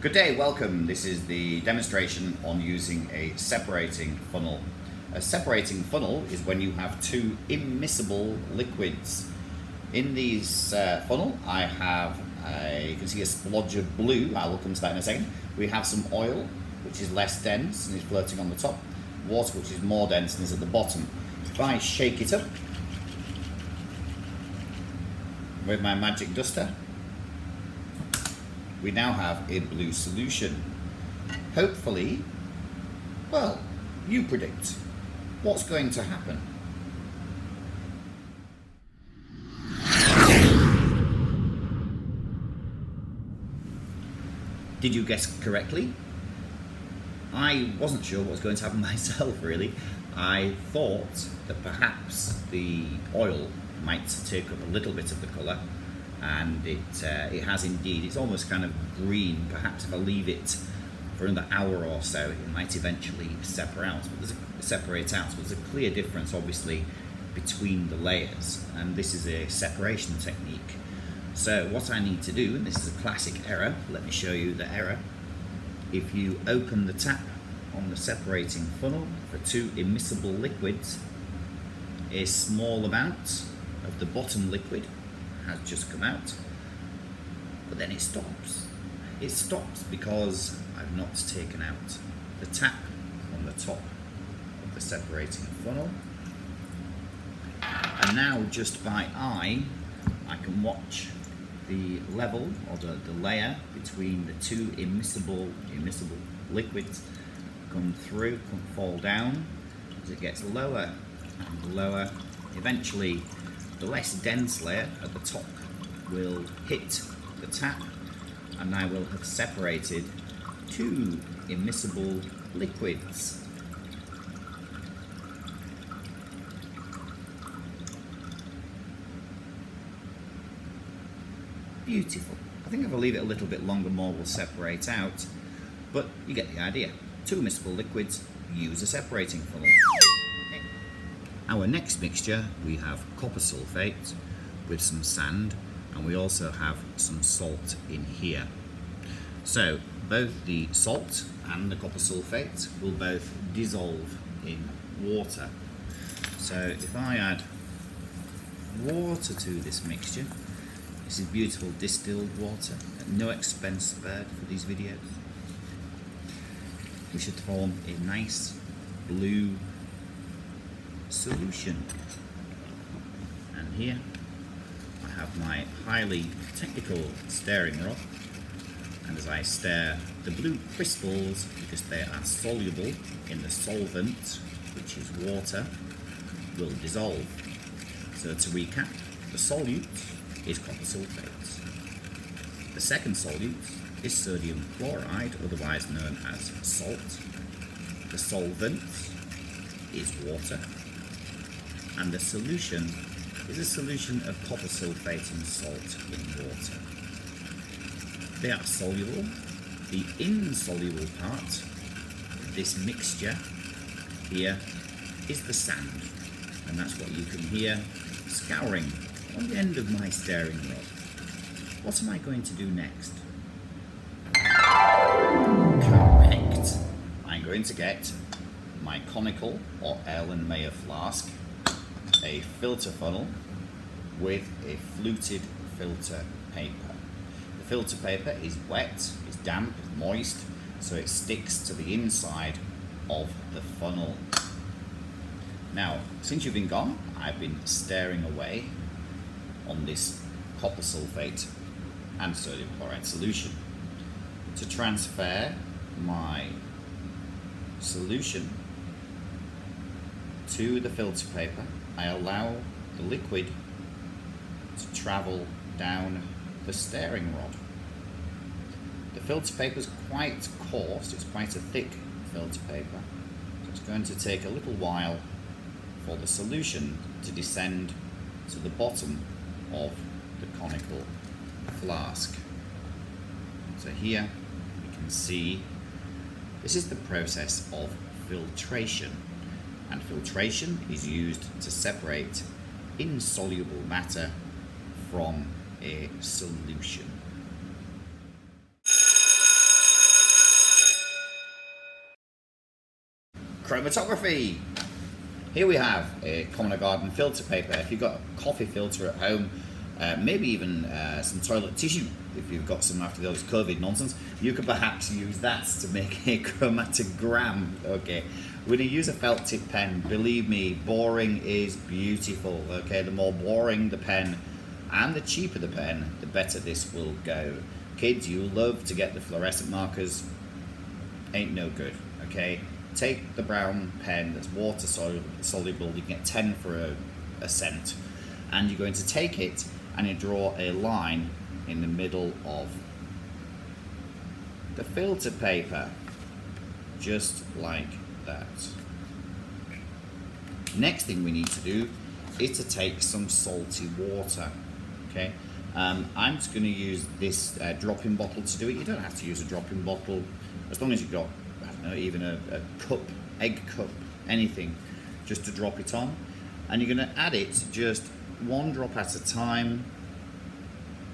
Good day, welcome. This is the demonstration on using a separating funnel. A separating funnel is when you have two immiscible liquids. In this funnel, I have, you can see a splodge of blue. I will come to that in a second. We have some oil, which is less dense and is floating on the top. Water, which is more dense and is at the bottom. If I shake it up with my magic duster, we now have a blue solution. Hopefully, well, you predict what's going to happen. Did you guess correctly? I wasn't sure what was going to happen myself, really. I thought that perhaps the oil might take up a little bit of the colour, and it has indeed. It's almost kind of green. Perhaps if I leave it for another hour or so, it might eventually separate out. But there's a clear difference, obviously, between the layers, and this is a separation technique. So what I need to do, and this is a classic error, let me show you the error. If you open the tap on the separating funnel for two immiscible liquids, a small amount of the bottom liquid has just come out, but then it stops. It stops because I've not taken out the tap on the top of the separating funnel. And now just by eye, I can watch the level or the layer between the two immiscible liquids come through, fall down as it gets lower and lower. Eventually, the less dense layer at the top will hit the tap, and I will have separated two immiscible liquids. Beautiful. I think if I leave it a little bit longer, more will separate out, but you get the idea. Two immiscible liquids, use a separating funnel. Our next mixture, we have copper sulfate with some sand, and we also have some salt in here. So both the salt and the copper sulfate will both dissolve in water. So if I add water to this mixture, this is beautiful distilled water, at no expense spared for these videos. We should form a nice blue solution. And here I have my highly technical stirring rod, and as I stir, the blue crystals, because they are soluble in the solvent, which is water, will dissolve. So to recap, the solute is copper sulfate. The second solute is sodium chloride, otherwise known as salt. The solvent is water, and the solution is a solution of copper sulfate and salt in water. They are soluble. The insoluble part of this mixture here is the sand, and that's what you can hear scouring on the end of my stirring rod. What am I going to do next? Correct. I'm going to get my CONICAL or Erlenmeyer flask, a filter funnel with a fluted filter paper. The filter paper is wet, is damp, moist, so it sticks to the inside of the funnel. Now, since you've been gone, I've been stirring away on this copper sulfate and sodium chloride solution. To transfer my solution to the filter paper, I allow the liquid to travel down the stirring rod. The filter paper is quite coarse, it's quite a thick filter paper, so it's going to take a little while for the solution to descend to the bottom of the CONICAL flask. So here you can see this is the process of filtration, and filtration is used to separate insoluble matter from a solution. chromatography. Here we have a common garden filter paper. If you've got a coffee filter at home, maybe even some toilet tissue, if you've got some after those COVID nonsense, you could perhaps use that to make a chromatogram. Okay, we're going to use a felt tip pen. Believe me, boring is beautiful. Okay, the more boring the pen and the cheaper the pen, the better this will go. Kids, you love to get the fluorescent markers. Ain't no good. Okay, take the brown pen that's water soluble. You can get 10 for a cent, and you're going to take it and you draw a line in the middle of the filter paper, just like that. Next thing we need to do is to take some salty water. Okay, I'm just going to use this drop-in bottle to do it. You don't have to use a drop-in bottle, as long as you've got, I don't know, even a cup, egg cup, anything, just to drop it on. And you're going to add it just one drop at a time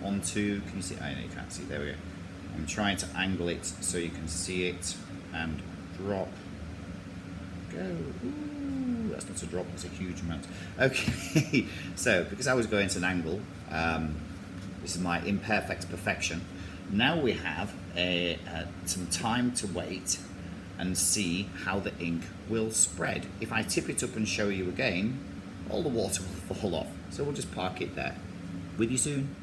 onto, can you see? I know you can't see, there we go. I'm trying to angle it so you can see it, and drop, go. Ooh, that's not a drop, it's a huge amount. Okay, so because I was going to an angle, this is my imperfect perfection. Now we have some time to wait and see how the ink will spread. If I tip it up and show you again, all the water will fall off. So we'll just park it there. With you soon.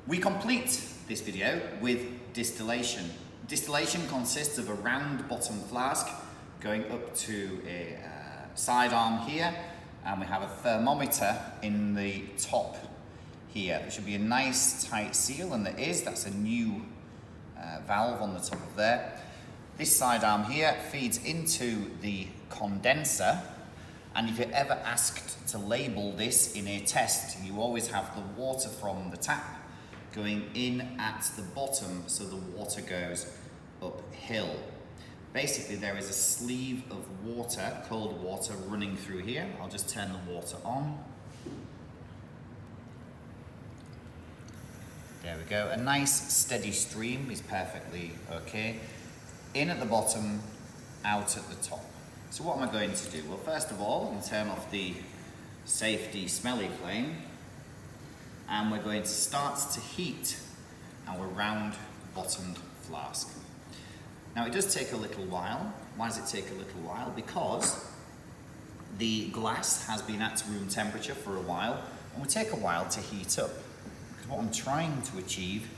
We complete this video with distillation. Distillation consists of a round bottom flask going up to a sidearm here, and we have a thermometer in the top here. There should be a nice tight seal, and there is. That's a new valve on the top of there. This sidearm here feeds into the condenser, and if you're ever asked to label this in a test, you always have the water from the tap going in at the bottom, so the water goes uphill. Basically, there is a sleeve of water, cold water, running through here. I'll just turn the water on. There we go. A nice steady stream is perfectly okay. In at the bottom, out at the top. So what am I going to do? Well, first of all, I'm going to turn off the safety smelly flame, and we're going to start to heat our round bottomed flask. Now, it does take a little while. Why does it take a little while? Because the glass has been at room temperature for a while, and will take a while to heat up. Because what I'm trying to achieve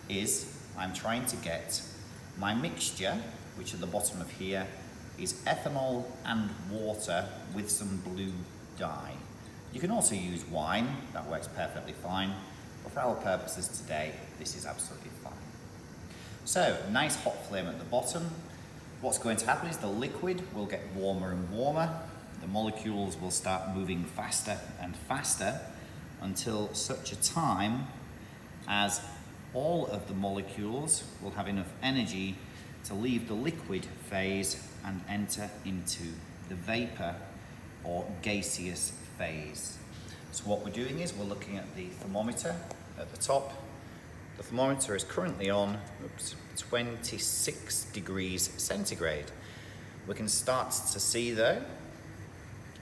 is I'm trying to get my mixture, which at the bottom of here is ethanol and water with some blue dye. You can also use wine, that works perfectly fine, but for our purposes today, this is absolutely fine. So, nice hot flame at the bottom. What's going to happen is the liquid will get warmer and warmer. The molecules will start moving faster and faster until such a time as all of the molecules will have enough energy to leave the liquid phase and enter into the vapor or gaseous phase. So what we're doing is we're looking at the thermometer at the top. The thermometer is currently on 26 degrees centigrade. We can start to see though,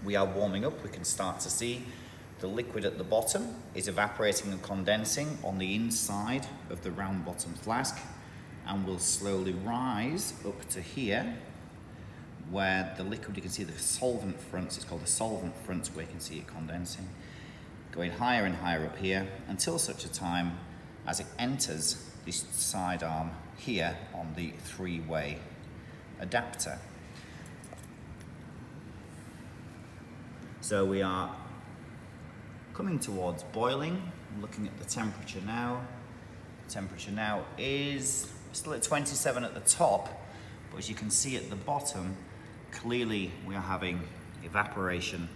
we are warming up, we can start to see the liquid at the bottom is evaporating and condensing on the inside of the round bottom flask, and will slowly rise up to here where the liquid, you can see the solvent fronts, it's called the solvent fronts, where you can see it condensing, going higher and higher up here until such a time as it enters this sidearm here on the three-way adapter. So we are coming towards boiling. I'm looking at the temperature now. The temperature now is still at 27 at the top, but as you can see at the bottom, clearly we are having evaporation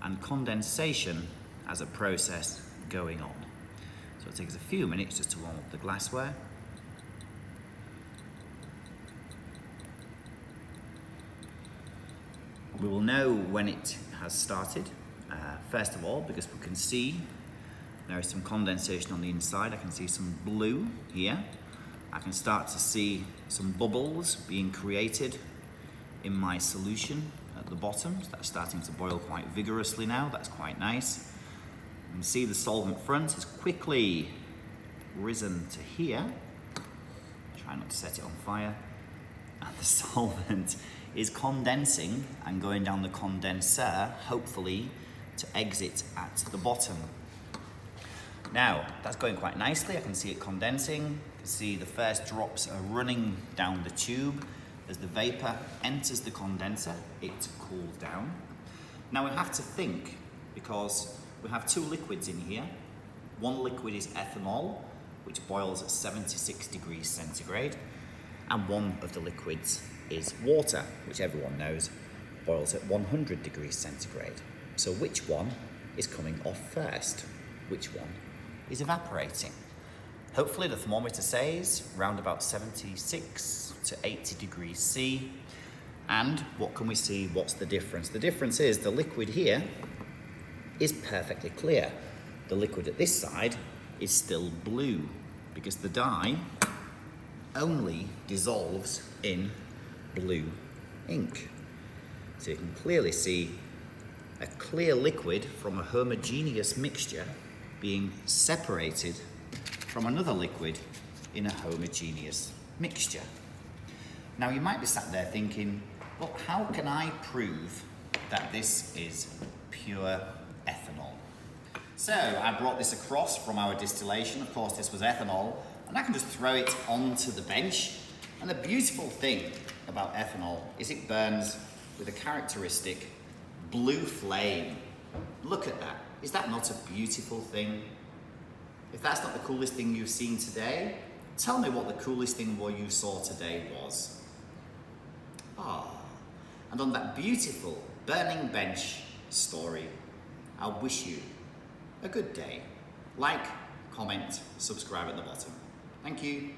and condensation as a process going on. So it takes a few minutes just to warm up the glassware. We will know when it has started. First of all, because we can see there is some condensation on the inside. I can see some blue here. I can start to see some bubbles being created in my solution at the bottom. So that's starting to boil quite vigorously now. That's quite nice. You can see the solvent front has quickly risen to here. Try not to set it on fire. And the solvent is condensing and going down the condenser, hopefully to exit at the bottom. Now, that's going quite nicely. I can see it condensing. You can see the first drops are running down the tube. As the vapor enters the condenser, it cools down. Now we have to think, because we have two liquids in here. One liquid is ethanol, which boils at 76 degrees centigrade, and one of the liquids is water, which everyone knows boils at 100 degrees centigrade. So which one is coming off first? Which one is evaporating? Hopefully the thermometer says round about 76 to 80 degrees C. And what can we see? What's the difference? The difference is the liquid here is perfectly clear. The liquid at this side is still blue because the dye only dissolves in blue ink. So you can clearly see a clear liquid from a homogeneous mixture being separated from another liquid in a homogeneous mixture. Now you might be sat there thinking, well, how can I prove that this is pure ethanol? So I brought this across from our distillation. Of course, this was ethanol, and I can just throw it onto the bench. And the beautiful thing about ethanol is it burns with a characteristic blue flame. Look at that. Is that not a beautiful thing? If that's not the coolest thing you've seen today, tell me what the coolest thing you saw today was. And on that beautiful burning bench story, I wish you a good day. Like, comment, subscribe at the bottom. Thank you.